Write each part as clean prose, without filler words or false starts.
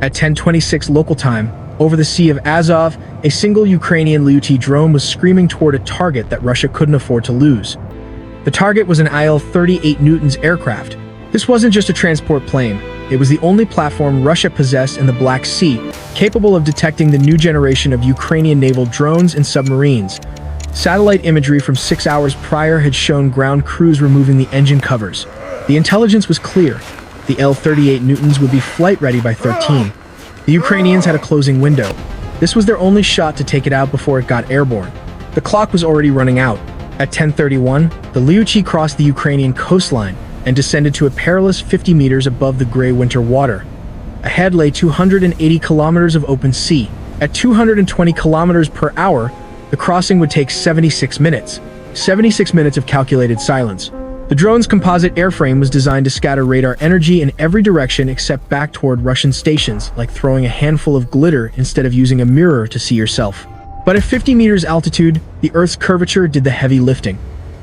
At 10:26 local time, over the Sea of Azov, a single Ukrainian Lyuty drone was screaming toward a target that Russia couldn't afford to lose. The target was an IL-38 Newton's aircraft. This wasn't just a transport plane. It was the only platform Russia possessed in the Black Sea, capable of detecting the new generation of Ukrainian naval drones and submarines. Satellite imagery from 6 hours prior had shown ground crews removing the engine covers. The intelligence was clear. The IL-38 Newtons would be flight-ready by 13. The Ukrainians had a closing window. This was their only shot to take it out before it got airborne. The clock was already running out. At 10:31, the Lyuty crossed the Ukrainian coastline and descended to a perilous 50 meters above the gray winter water. Ahead lay 280 kilometers of open sea. At 220 kilometers per hour, the crossing would take 76 minutes. 76 minutes of calculated silence. The drone's composite airframe was designed to scatter radar energy in every direction except back toward Russian stations, like throwing a handful of glitter instead of using a mirror to see yourself. But at 50 meters altitude, the Earth's curvature did the heavy lifting.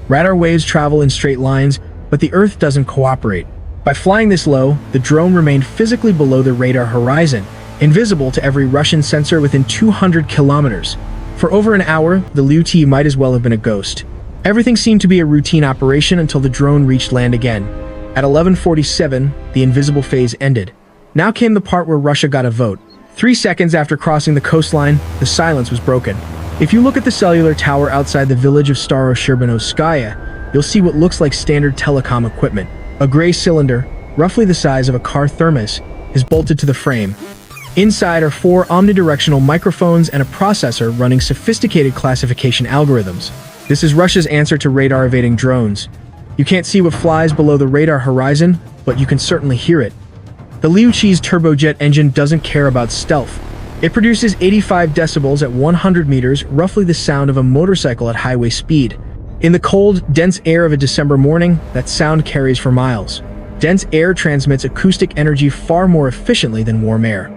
Radar waves travel in straight lines, but the Earth doesn't cooperate. By flying this low, the drone remained physically below the radar horizon, invisible to every Russian sensor within 200 kilometers. For over an hour, the Lyuty might as well have been a ghost. Everything seemed to be a routine operation until the drone reached land again. At 11:47, the invisible phase ended. Now came the part where Russia got a vote. 3 seconds after crossing the coastline, the silence was broken. If you look at the cellular tower outside the village of Staro-Sherbinoskaya, you'll see what looks like standard telecom equipment. A gray cylinder, roughly the size of a car thermos, is bolted to the frame. Inside are 4 omnidirectional microphones and a processor running sophisticated classification algorithms. This is Russia's answer to radar-evading drones. You can't see what flies below the radar horizon, but you can certainly hear it. The Lyuty's turbojet engine doesn't care about stealth. It produces 85 decibels at 100 meters, roughly the sound of a motorcycle at highway speed. In the cold, dense air of a December morning, that sound carries for miles. Dense air transmits acoustic energy far more efficiently than warm air.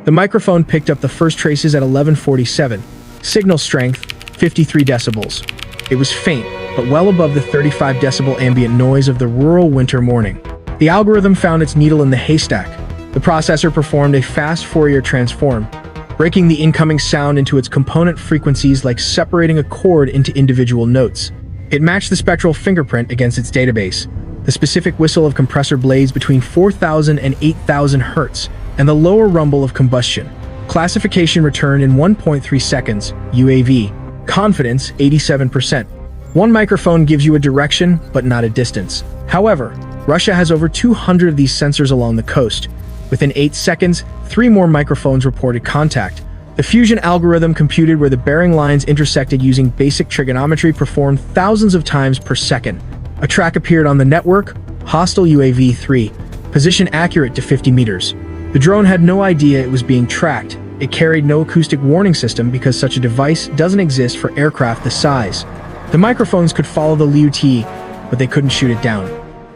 The microphone picked up the first traces at 11:47. Signal strength, 53 decibels. It was faint, but well above the 35 decibel ambient noise of the rural winter morning. The algorithm found its needle in the haystack. The processor performed a fast Fourier transform, breaking the incoming sound into its component frequencies like separating a chord into individual notes. It matched the spectral fingerprint against its database, the specific whistle of compressor blades between 4,000 and 8,000 hertz, and the lower rumble of combustion. Classification returned in 1.3 seconds, UAV. Confidence, 87%. One microphone gives you a direction, but not a distance. However, Russia has over 200 of these sensors along the coast. Within 8 seconds, 3 more microphones reported contact. The fusion algorithm computed where the bearing lines intersected using basic trigonometry performed thousands of times per second. A track appeared on the network, hostile UAV 3, position accurate to 50 meters. The drone had no idea it was being tracked. It carried no acoustic warning system because such a device doesn't exist for aircraft this size. The microphones could follow the Lyuty, but they couldn't shoot it down.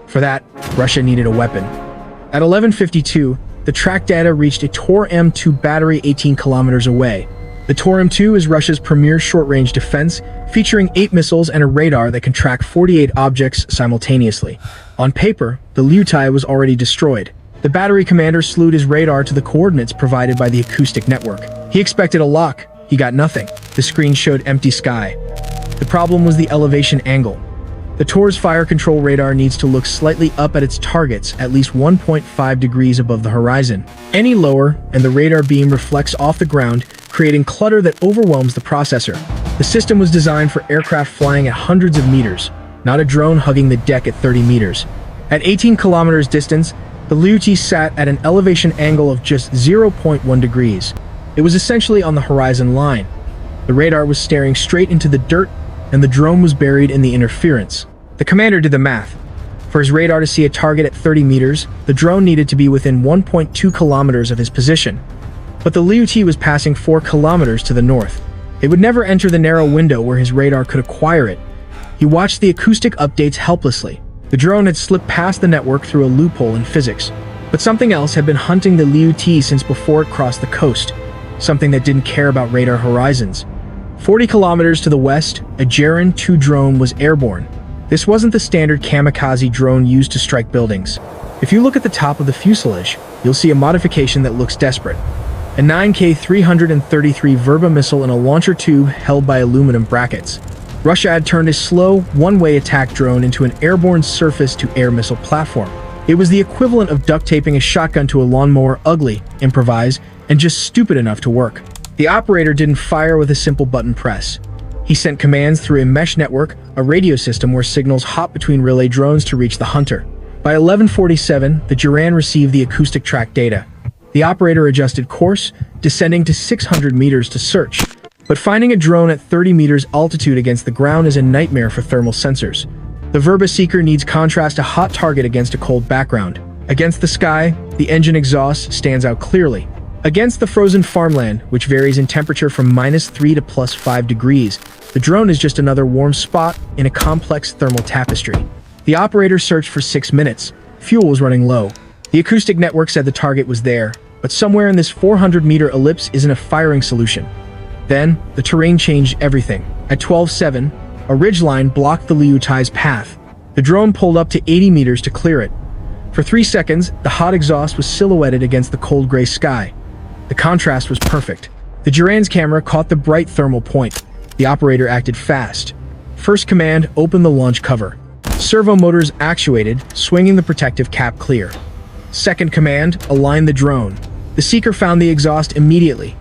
For that, Russia needed a weapon. At 11:52, the track data reached a Tor M2 battery 18 kilometers away. The Tor M2 is Russia's premier short-range defense, featuring 8 missiles and a radar that can track 48 objects simultaneously. On paper, the Lyuty was already destroyed. The battery commander slewed his radar to the coordinates provided by the acoustic network. He expected a lock. He got nothing. The screen showed empty sky. The problem was the elevation angle. The Tor's fire control radar needs to look slightly up at its targets, at least 1.5 degrees above the horizon. Any lower, and the radar beam reflects off the ground, creating clutter that overwhelms the processor. The system was designed for aircraft flying at hundreds of meters, not a drone hugging the deck at 30 meters. At 18 kilometers distance, the Lyuty sat at an elevation angle of just 0.1 degrees. It was essentially on the horizon line. The radar was staring straight into the dirt, and the drone was buried in the interference. The commander did the math. For his radar to see a target at 30 meters, the drone needed to be within 1.2 kilometers of his position. But the Lyuty was passing 4 kilometers to the north. It would never enter the narrow window where his radar could acquire it. He watched the acoustic updates helplessly. The drone had slipped past the network through a loophole in physics. But something else had been hunting the Lyuty since before it crossed the coast. Something that didn't care about radar horizons. 40 kilometers to the west, a Geran 2 drone was airborne. This wasn't the standard kamikaze drone used to strike buildings. If you look at the top of the fuselage, you'll see a modification that looks desperate. A 9K-333 Verba missile in a launcher tube held by aluminum brackets. Russia had turned a slow, one-way attack drone into an airborne surface-to-air missile platform. It was the equivalent of duct taping a shotgun to a lawnmower, ugly, improvised, and just stupid enough to work. The operator didn't fire with a simple button press. He sent commands through a mesh network, a radio system where signals hop between relay drones to reach the hunter. By 11:47, the Duran received the acoustic track data. The operator adjusted course, descending to 600 meters to search. But finding a drone at 30 meters altitude against the ground is a nightmare for thermal sensors. The Verba Seeker needs contrast, a hot target against a cold background. Against the sky, the engine exhaust stands out clearly. Against the frozen farmland, which varies in temperature from -3 to +5 degrees, the drone is just another warm spot in a complex thermal tapestry. The operator searched for 6 minutes. Fuel was running low. The acoustic network said the target was there, but somewhere in this 400-meter ellipse isn't a firing solution. Then, the terrain changed everything. At 12:07, a ridgeline blocked the Liutai's path. The drone pulled up to 80 meters to clear it. For 3 seconds, the hot exhaust was silhouetted against the cold gray sky. The contrast was perfect. The Duran's camera caught the bright thermal point. The operator acted fast. First command, open the launch cover. Servo motors actuated, swinging the protective cap clear. Second command, align the drone. The Seeker found the exhaust immediately.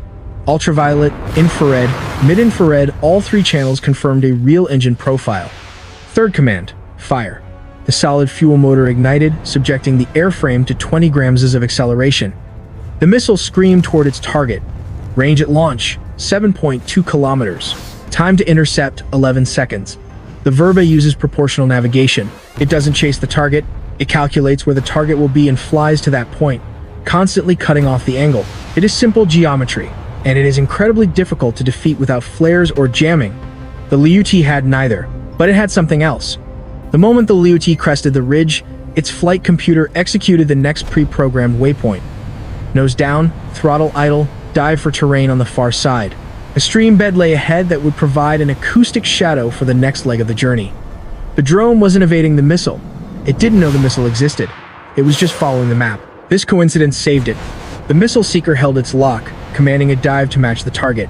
Ultraviolet, infrared, mid-infrared, all 3 channels confirmed a real engine profile. Third command, fire. The solid fuel motor ignited, subjecting the airframe to 20 grams of acceleration. The missile screamed toward its target. Range at launch, 7.2 kilometers. Time to intercept, 11 seconds. The Verba uses proportional navigation. It doesn't chase the target, it calculates where the target will be and flies to that point, constantly cutting off the angle. It is simple geometry, and it is incredibly difficult to defeat without flares or jamming. The Liuti had neither, but it had something else. The moment the Liuti crested the ridge, its flight computer executed the next pre-programmed waypoint. Nose down, throttle idle, dive for terrain on the far side. A stream bed lay ahead that would provide an acoustic shadow for the next leg of the journey. The drone wasn't evading the missile. It didn't know the missile existed. It was just following the map. This coincidence saved it. The missile seeker held its lock, commanding a dive to match the target.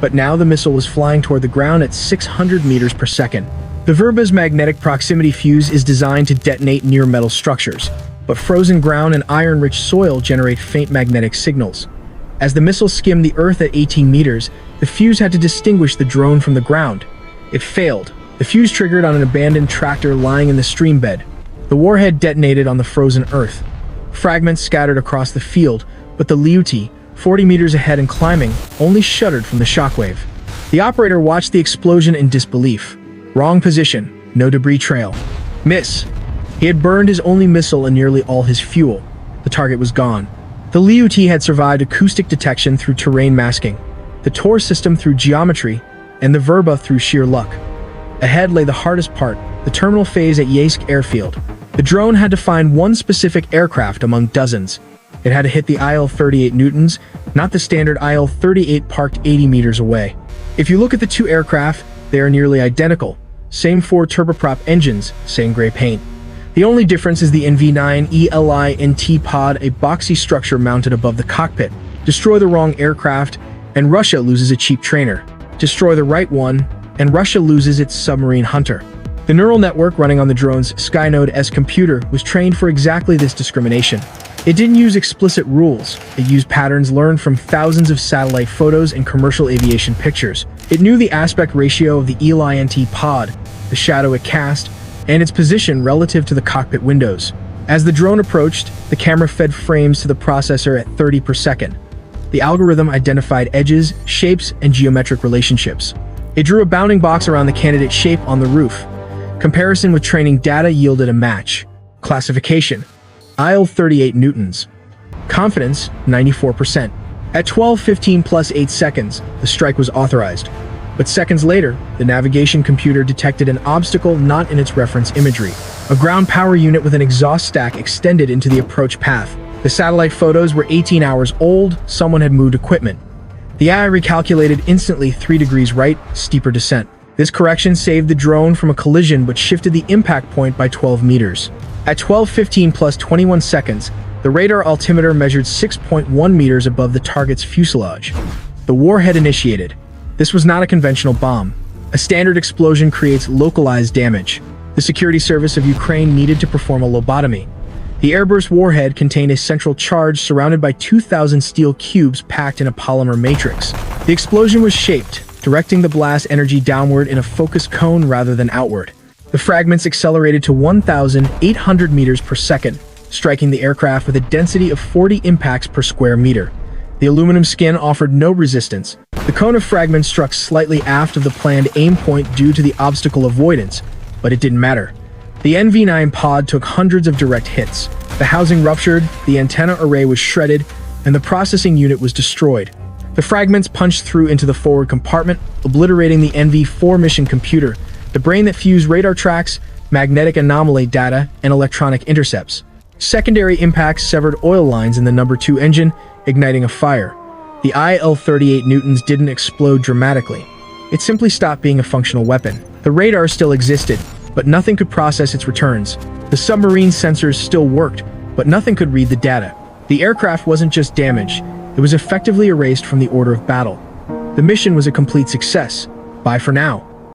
But now the missile was flying toward the ground at 600 meters per second. The Verba's magnetic proximity fuse is designed to detonate near metal structures, but frozen ground and iron-rich soil generate faint magnetic signals. As the missile skimmed the Earth at 18 meters, the fuse had to distinguish the drone from the ground. It failed. The fuse triggered on an abandoned tractor lying in the stream bed. The warhead detonated on the frozen Earth. Fragments scattered across the field, but the Liuti, 40 meters ahead and climbing, only shuddered from the shockwave. The operator watched the explosion in disbelief. Wrong position, no debris trail. Miss. He had burned his only missile and nearly all his fuel. The target was gone. The Liuti had survived acoustic detection through terrain masking, the Tor system through geometry, and the Verba through sheer luck. Ahead lay the hardest part, the terminal phase at Yeysk airfield. The drone had to find one specific aircraft among dozens. It had to hit the IL-38 Newtons, not the standard IL-38 parked 80 meters away. If you look at the 2 aircraft, they are nearly identical. Same 4 turboprop engines, same gray paint. The only difference is the NV9 ELINT pod, a boxy structure mounted above the cockpit. Destroy the wrong aircraft, and Russia loses a cheap trainer. Destroy the right one, and Russia loses its submarine hunter. The neural network running on the drone's Skynode-S computer was trained for exactly this discrimination. It didn't use explicit rules. It used patterns learned from thousands of satellite photos and commercial aviation pictures. It knew the aspect ratio of the ELINT pod, the shadow it cast, and its position relative to the cockpit windows. As the drone approached, the camera fed frames to the processor at 30 per second. The algorithm identified edges, shapes, and geometric relationships. It drew a bounding box around the candidate shape on the roof. Comparison with training data yielded a match. Classification: IL-38 Newtons. Confidence: 94%. At 12:15 plus 8 seconds, the strike was authorized. But seconds later, the navigation computer detected an obstacle not in its reference imagery. A ground power unit with an exhaust stack extended into the approach path. The satellite photos were 18 hours old. Someone had moved equipment. The AI recalculated instantly 3 degrees right, steeper descent. This correction saved the drone from a collision but shifted the impact point by 12 meters. At 12:15 plus 21 seconds, the radar altimeter measured 6.1 meters above the target's fuselage. The warhead initiated. This was not a conventional bomb. A standard explosion creates localized damage. The security service of Ukraine needed to perform a lobotomy. The airburst warhead contained a central charge surrounded by 2,000 steel cubes packed in a polymer matrix. The explosion was shaped, directing the blast energy downward in a focused cone rather than outward. The fragments accelerated to 1,800 meters per second, striking the aircraft with a density of 40 impacts per square meter. The aluminum skin offered no resistance. The cone of fragments struck slightly aft of the planned aim point due to the obstacle avoidance, but it didn't matter. The NV-9 pod took hundreds of direct hits. The housing ruptured, the antenna array was shredded, and the processing unit was destroyed. The fragments punched through into the forward compartment, obliterating the NV-4 mission computer, the brain that fused radar tracks, magnetic anomaly data, and electronic intercepts. Secondary impacts severed oil lines in the No. 2 engine, igniting a fire. The IL-38 Newtons didn't explode dramatically. It simply stopped being a functional weapon. The radar still existed, but nothing could process its returns. The submarine sensors still worked, but nothing could read the data. The aircraft wasn't just damaged, it was effectively erased from the order of battle. The mission was a complete success. Bye for now.